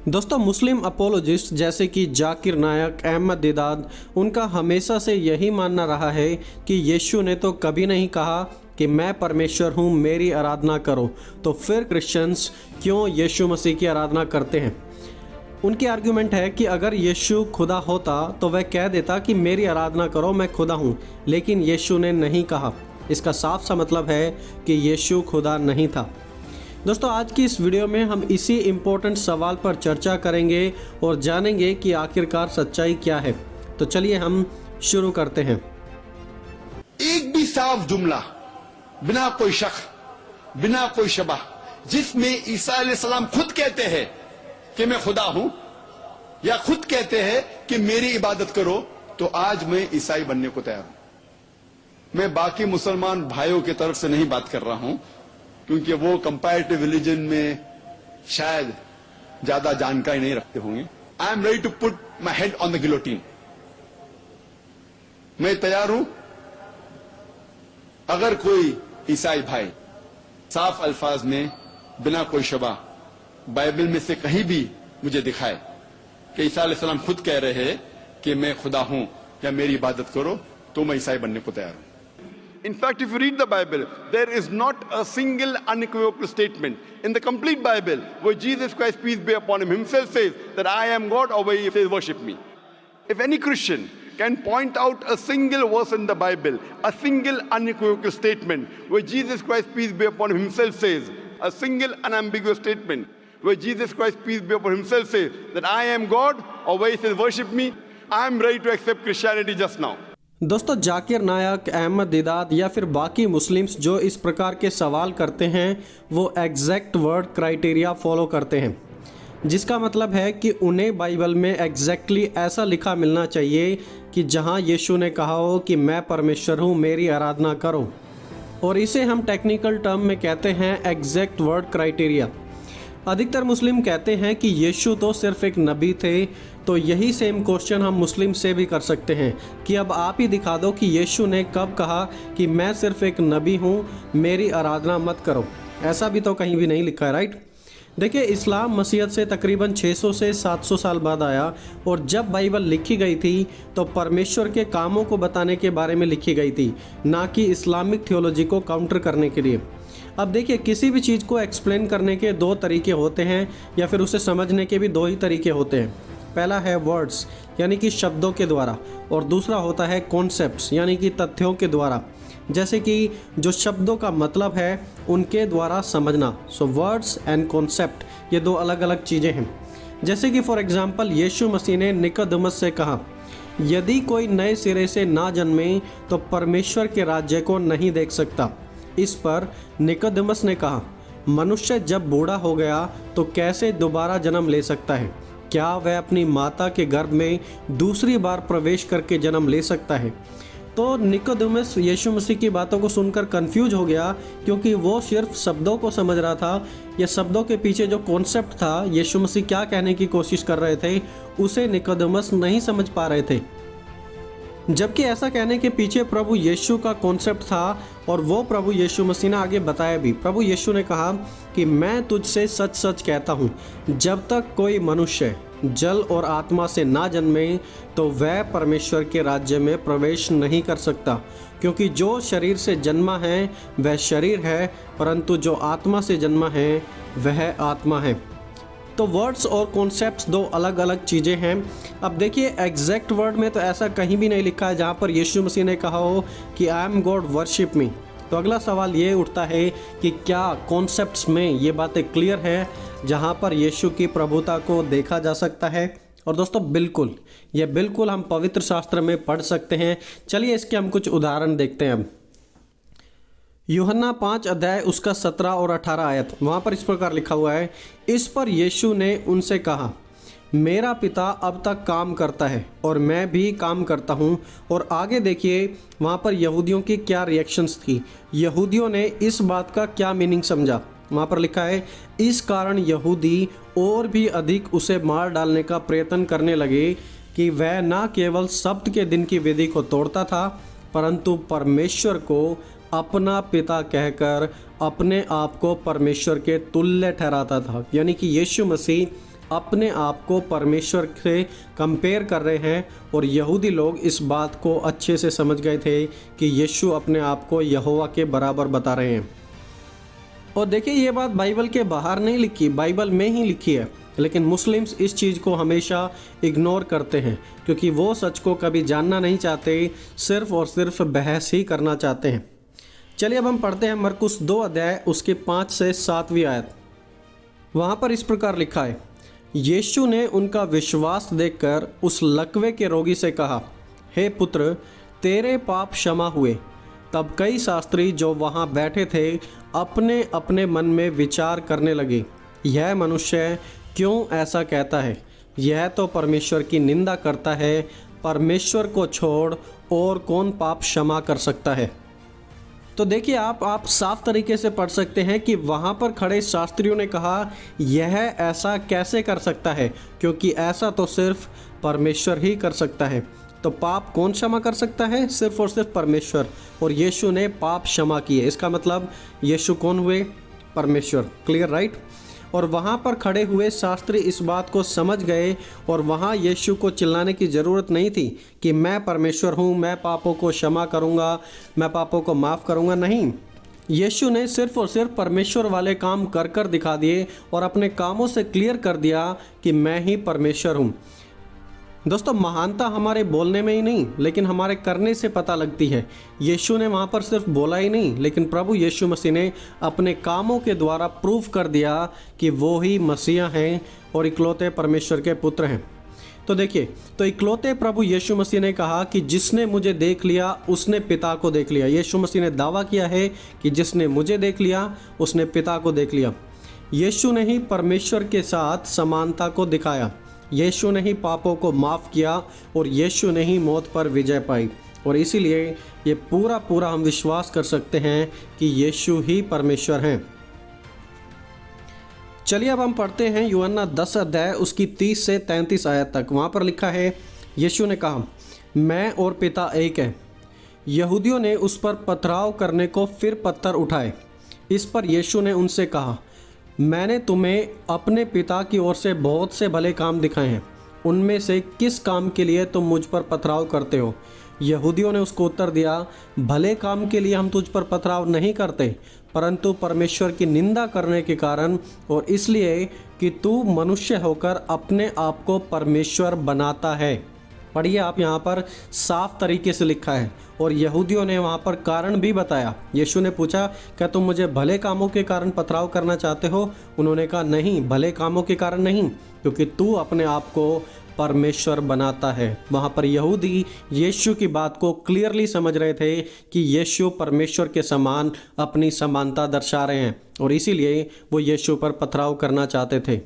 दोस्तों, मुस्लिम अपोलोजिस्ट जैसे कि जाकिर नायक, अहमद दिदाद, उनका हमेशा से यही मानना रहा है कि यीशु ने तो कभी नहीं कहा कि मैं परमेश्वर हूँ, मेरी आराधना करो। तो फिर क्रिश्चियंस क्यों यीशु मसीह की आराधना करते हैं? उनकी आर्गुमेंट है कि अगर यीशु खुदा होता तो वह कह देता कि मेरी आराधना करो, मैं खुदा हूँ, लेकिन यीशु ने नहीं कहा। इसका साफ सा मतलब है कि यीशु खुदा नहीं था। दोस्तों, आज की इस वीडियो में हम इसी इम्पोर्टेंट सवाल पर चर्चा करेंगे और जानेंगे कि आखिरकार सच्चाई क्या है। तो चलिए हम शुरू करते हैं। एक भी साफ जुमला, बिना कोई शक, बिना कोई शबह, जिसमें ईसा अलैहिस्सलाम खुद कहते हैं कि मैं खुदा हूं, या खुद कहते हैं कि मेरी इबादत करो, तो आज मैं ईसाई बनने को तैयार हूं। मैं बाकी मुसलमान भाइयों की तरफ से नहीं बात कर रहा हूं, क्योंकि वो कंपैरेटिव रिलीजन में शायद ज्यादा जानकारी नहीं रखते होंगे। I am ready to put my head on the guillotine. मैं तैयार हूं, अगर कोई ईसाई भाई साफ अल्फाज में बिना कोई शबा बाइबल में से कहीं भी मुझे दिखाए कि ईसा अलैहिस्सलाम खुद कह रहे हैं कि मैं खुदा हूं या मेरी इबादत करो, तो मैं ईसाई बनने को तैयार हूं। In fact, if you read the Bible, there is not a single unequivocal statement in the complete Bible where Jesus Christ, peace be upon him, himself says that I am God, or where he says worship me. If any Christian can point out a single verse in the Bible, a single unequivocal statement where Jesus Christ, peace be upon him, himself says, a single unambiguous statement where Jesus Christ, peace be upon him, himself says that I am God, or where he says worship me, I am ready to accept Christianity just now. दोस्तों, जाकिर नायक, अहमद दिदाद या फिर बाकी Muslims जो इस प्रकार के सवाल करते हैं वो एग्जैक्ट वर्ड क्राइटेरिया फॉलो करते हैं, जिसका मतलब है कि उन्हें बाइबल में एग्जैक्टली ऐसा लिखा मिलना चाहिए कि जहां यीशु ने कहा हो कि मैं परमेश्वर हूं, मेरी आराधना करो। और इसे हम टेक्निकल टर्म में कहते हैं एग्जैक्ट वर्ड क्राइटेरिया। अधिकतर मुस्लिम कहते हैं कि यीशु तो सिर्फ एक नबी थे, तो यही सेम क्वेश्चन हम मुस्लिम से भी कर सकते हैं कि अब आप ही दिखा दो कि यीशु ने कब कहा कि मैं सिर्फ एक नबी हूँ, मेरी आराधना मत करो। ऐसा भी तो कहीं भी नहीं लिखा है, राइट? देखिए, इस्लाम मसीहत से तकरीबन 600 से 700 साल बाद आया, और जब बाइबल लिखी गई थी तो परमेश्वर के कामों को बताने के बारे में लिखी गई थी, ना कि इस्लामिक थियोलॉजी को काउंटर करने के लिए। अब देखिए, किसी भी चीज़ को एक्सप्लेन करने के दो तरीके होते हैं, या फिर उसे समझने के भी दो ही तरीके होते हैं। पहला है वर्ड्स, यानी कि शब्दों के द्वारा, और दूसरा होता है कॉन्सेप्ट्स, यानी कि तथ्यों के द्वारा, जैसे कि जो शब्दों का मतलब है उनके द्वारा समझना। सो वर्ड्स एंड कॉन्सेप्ट, ये दो अलग अलग चीज़ें हैं। जैसे कि फॉर एग्जांपल यीशु मसीह ने निकोदेमस से कहा, यदि कोई नए सिरे से ना जन्मे तो परमेश्वर के राज्य को नहीं देख सकता। इस पर निकोदेमस ने कहा, मनुष्य जब बूढ़ा हो गया तो कैसे दोबारा जन्म ले सकता है? क्या वह अपनी माता के गर्भ में दूसरी बार प्रवेश करके जन्म ले सकता है? तो निकोदेमस यीशु मसीह की बातों को सुनकर कंफ्यूज हो गया, क्योंकि वो सिर्फ शब्दों को समझ रहा था, या शब्दों के पीछे जो कॉन्सेप्ट था, यीशु मसीह क्या कहने की कोशिश कर रहे थे, उसे निकोदेमस नहीं समझ पा रहे थे। जबकि ऐसा कहने के पीछे प्रभु यीशु का कॉन्सेप्ट था, और वो प्रभु यीशु मसीह ने आगे बताया भी। प्रभु यीशु ने कहा कि मैं तुझसे सच सच कहता हूँ, जब तक कोई मनुष्य जल और आत्मा से ना जन्मे तो वह परमेश्वर के राज्य में प्रवेश नहीं कर सकता। क्योंकि जो शरीर से जन्मा है वह शरीर है, परंतु जो आत्मा से जन्मा है वह आत्मा है। तो वर्ड्स और कॉन्सेप्ट्स दो अलग अलग चीज़ें हैं। अब देखिए, एग्जैक्ट वर्ड में तो ऐसा कहीं भी नहीं लिखा है जहाँ पर यीशु मसीह ने कहा हो कि I am God, worship me. तो अगला सवाल ये उठता है कि क्या कॉन्सेप्ट्स में ये बातें क्लियर है जहाँ पर यीशु की प्रभुता को देखा जा सकता है? और दोस्तों, बिल्कुल, ये बिल्कुल हम पवित्र शास्त्र में पढ़ सकते हैं। चलिए इसके हम कुछ उदाहरण देखते हैं। अब यूहन्ना 5 अध्याय उसका 17 और 18 आयत, वहाँ पर इस प्रकार लिखा हुआ है, इस पर यीशु ने उनसे कहा, मेरा पिता अब तक काम करता है और मैं भी काम करता हूँ। और आगे देखिए वहाँ पर यहूदियों की क्या रिएक्शंस थी, यहूदियों ने इस बात का क्या मीनिंग समझा। वहाँ पर लिखा है, इस कारण यहूदी और भी अधिक उसे मार डालने का प्रयत्न करने लगे कि वह न केवल सब्त के दिन की विधि को तोड़ता था, परंतु परमेश्वर को अपना पिता कहकर अपने आप को परमेश्वर के तुल्य ठहराता था। यानी कि यीशु मसीह अपने आप को परमेश्वर से कंपेयर कर रहे हैं और यहूदी लोग इस बात को अच्छे से समझ गए थे कि यीशु अपने आप को यहोवा के बराबर बता रहे हैं। और देखिए, ये बात बाइबल के बाहर नहीं लिखी, बाइबल में ही लिखी है, लेकिन मुस्लिम्स इस चीज़ को हमेशा इग्नोर करते हैं क्योंकि वो सच को कभी जानना नहीं चाहते, सिर्फ और सिर्फ बहस ही करना चाहते हैं। चलिए अब हम पढ़ते हैं मरकुस 2 अध्याय उसके 5 से 7वीं आयत। वहाँ पर इस प्रकार लिखा है, यीशु ने उनका विश्वास देखकर उस लकवे के रोगी से कहा, हे पुत्र, तेरे पाप क्षमा हुए। तब कई शास्त्री जो वहाँ बैठे थे अपने अपने मन में विचार करने लगे, यह मनुष्य क्यों ऐसा कहता है? यह तो परमेश्वर की निंदा करता है। परमेश्वर को छोड़ और कौन पाप क्षमा कर सकता है? तो देखिए, आप साफ तरीके से पढ़ सकते हैं कि वहाँ पर खड़े शास्त्रियों ने कहा, यह ऐसा कैसे कर सकता है, क्योंकि ऐसा तो सिर्फ परमेश्वर ही कर सकता है। तो पाप कौन क्षमा कर सकता है? सिर्फ और सिर्फ परमेश्वर। और यीशु ने पाप क्षमा किए, इसका मतलब यीशु कौन हुए? परमेश्वर। Clear, right? और वहाँ पर खड़े हुए शास्त्री इस बात को समझ गए और वहाँ यीशु को चिल्लाने की ज़रूरत नहीं थी कि मैं परमेश्वर हूँ, मैं पापों को क्षमा करूँगा, मैं पापों को माफ़ करूँगा। नहीं, यीशु ने सिर्फ और सिर्फ परमेश्वर वाले काम कर कर दिखा दिए और अपने कामों से क्लियर कर दिया कि मैं ही परमेश्वर हूँ। दोस्तों, महानता हमारे बोलने में ही नहीं लेकिन हमारे करने से पता लगती है। यीशु ने वहाँ पर सिर्फ बोला ही नहीं, लेकिन प्रभु यीशु मसीह ने अपने कामों के द्वारा प्रूफ कर दिया कि वो ही मसीहा हैं और इकलौते परमेश्वर के पुत्र हैं। तो देखिए, तो इकलौते प्रभु यीशु मसीह ने कहा कि जिसने मुझे देख लिया उसने पिता को देख लिया। यीशु मसीह ने दावा किया है कि जिसने मुझे देख लिया उसने पिता को देख लिया। यीशु ने ही परमेश्वर के साथ समानता को दिखाया। यीशु ने ही पापों को माफ़ किया और यीशु ने ही मौत पर विजय पाई। और इसीलिए ये पूरा हम विश्वास कर सकते हैं कि यीशु ही परमेश्वर हैं। चलिए अब हम पढ़ते हैं यूहन्ना 10 अध्याय उसकी 30 से 33 आयत तक। वहाँ पर लिखा है, यीशु ने कहा, मैं और पिता एक है। यहूदियों ने उस पर पथराव करने को फिर पत्थर उठाए। इस पर यीशु ने उनसे कहा, मैंने तुम्हें अपने पिता की ओर से बहुत से भले काम दिखाए हैं, उनमें से किस काम के लिए तुम मुझ पर पथराव करते हो? यहूदियों ने उसको उत्तर दिया, भले काम के लिए हम तुझ पर पथराव नहीं करते, परंतु परमेश्वर की निंदा करने के कारण और इसलिए कि तू मनुष्य होकर अपने आप को परमेश्वर बनाता है। पढ़िए, आप यहाँ पर साफ तरीके से लिखा है। और यहूदियों ने वहाँ पर कारण भी बताया। यीशु ने पूछा, क्या तुम मुझे भले कामों के कारण पथराव करना चाहते हो? उन्होंने कहा, नहीं, भले कामों के कारण नहीं, क्योंकि तू अपने आप को परमेश्वर बनाता है। वहाँ पर यहूदी यीशु की बात को क्लियरली समझ रहे थे कि यीशु परमेश्वर के समान अपनी समानता दर्शा रहे हैं और इसीलिए वो यीशु पर पथराव करना चाहते थे।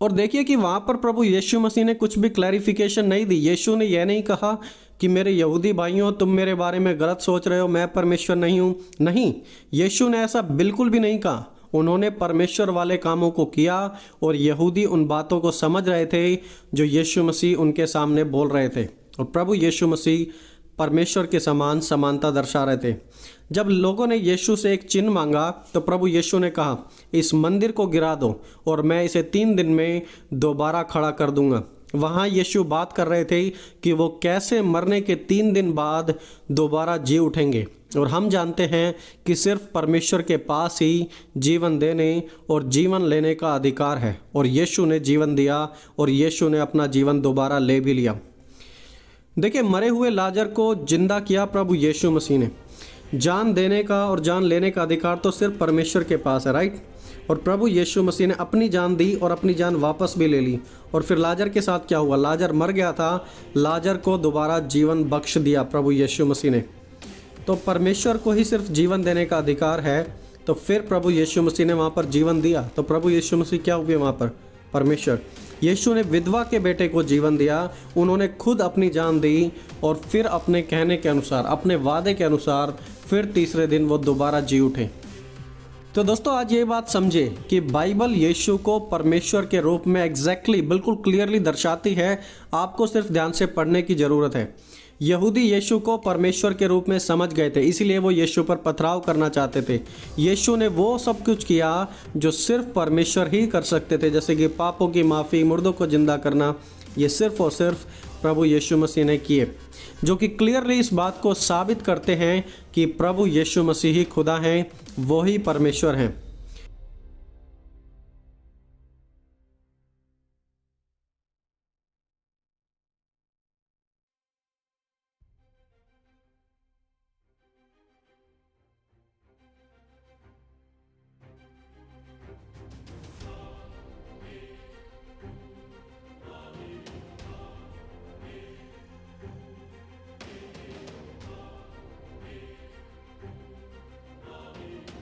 और देखिए कि वहाँ पर प्रभु यीशु मसीह ने कुछ भी क्लैरिफिकेशन नहीं दी। यीशु ने यह नहीं कहा कि मेरे यहूदी भाइयों, तुम मेरे बारे में गलत सोच रहे हो, मैं परमेश्वर नहीं हूँ। नहीं, यीशु ने ऐसा बिल्कुल भी नहीं कहा। उन्होंने परमेश्वर वाले कामों को किया और यहूदी उन बातों को समझ रहे थे जो यीशु मसीह उनके सामने बोल रहे थे। और प्रभु यीशु मसीह परमेश्वर के समान समानता दर्शा रहे थे। जब लोगों ने यीशु से एक चिन्ह मांगा तो प्रभु यीशु ने कहा, इस मंदिर को गिरा दो और मैं इसे 3 दिन में दोबारा खड़ा कर दूंगा। वहाँ यीशु बात कर रहे थे कि वो कैसे मरने के 3 दिन बाद दोबारा जी उठेंगे। और हम जानते हैं कि सिर्फ परमेश्वर के पास ही जीवन देने और जीवन लेने का अधिकार है। और यीशु ने जीवन दिया और यीशु ने अपना जीवन दोबारा ले भी लिया। देखिए, मरे हुए लाजर को जिंदा किया प्रभु यीशु मसीह ने। जान देने का और जान लेने का अधिकार तो सिर्फ परमेश्वर के पास है, राइट? और प्रभु यीशु मसीह ने अपनी जान दी और अपनी जान वापस भी ले ली। और फिर लाजर के साथ क्या हुआ? लाजर मर गया था, लाजर को दोबारा जीवन बख्श दिया प्रभु यीशु मसीह ने। तो परमेश्वर को ही सिर्फ जीवन देने का अधिकार है। तो फिर प्रभु यीशु मसीह ने वहाँ पर जीवन दिया। तो प्रभु यीशु मसीह क्या हुए वहाँ पर? परमेश्वर। यीशु ने विधवा के बेटे को जीवन दिया, उन्होंने खुद अपनी जान दी और फिर अपने कहने के अनुसार, अपने वादे के अनुसार फिर तीसरे दिन वो दोबारा जी उठे। तो दोस्तों, आज ये बात समझे कि बाइबल यीशु को परमेश्वर के रूप में एग्जैक्टली बिल्कुल क्लियरली दर्शाती है। आपको सिर्फ ध्यान से पढ़ने की ज़रूरत है। यहूदी यीशु को परमेश्वर के रूप में समझ गए थे, इसलिए वो यीशु पर पथराव करना चाहते थे। यीशु ने वो सब कुछ किया जो सिर्फ परमेश्वर ही कर सकते थे, जैसे कि पापों की माफ़ी, मुर्दों को जिंदा करना। ये सिर्फ और सिर्फ प्रभु यीशु मसीह ने किए, जो कि क्लियरली इस बात को साबित करते हैं कि प्रभु यीशु मसीह ही खुदा हैं, वो ही परमेश्वर हैं।